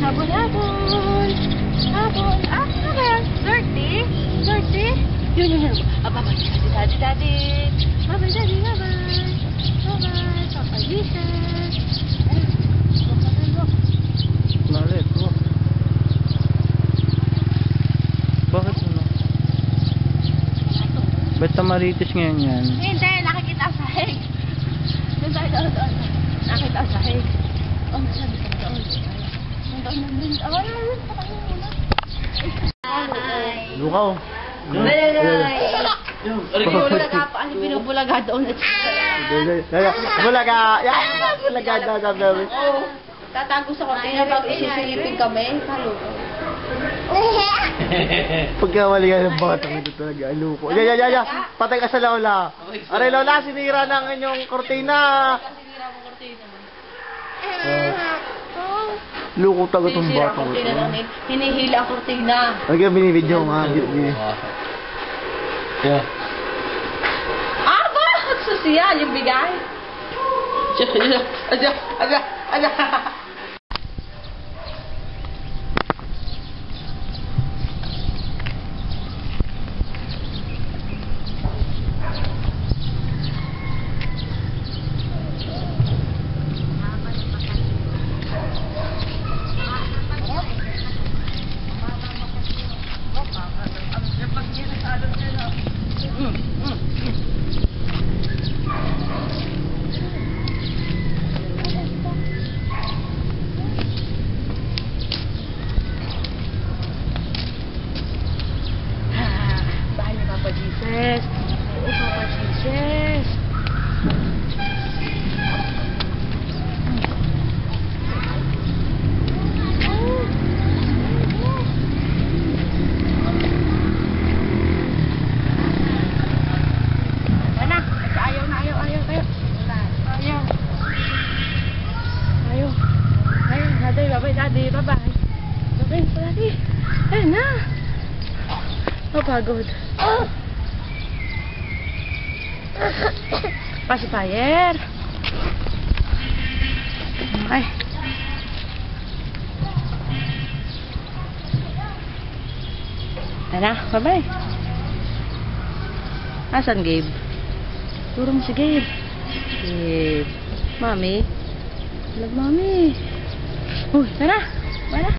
Habol, habol. Habol. Ah, ano ba yan? 30? 30? Yun. Bye-bye, daddy. Bye-bye, daddy, bye-bye. Bye-bye, Papa Jesus. Ayun, look. Lalit, oh. Bakit ano? Ba't tamaritis ngayon yan? Hindi, nakikita ang sahig. Doon tayo doon. Nakita ang sahig. Oh, sabi ko doon. Lukaw. Bulaga pa. Ano pinubulaga doon? Bulaga. Bulaga daw. Tatago sa kontina pag isisilipin kami. Halo. Pagkamali ka ng bata, ito talaga. Luko. Ya. Patay ka sa Lola. Aray Lola, sinira ng inyong kortina. Sinira mo kortina. Luko talaga itong bata. Hinihila ang kortina. Lagyan binibidyo nga. Yeah. Ah, bakit sosial yung bigay? Aja. Bahay ni Papa Jesus. Oo, Papa Jesus. Daddy, bye-bye. Daddy. Ayun na. Pagod. Pacifier. Ay. Ayun na, bye-bye. Asan Gabe? Turo mo si Gabe. Gabe. Mami. Love Mami. Uy, tara. Bye na.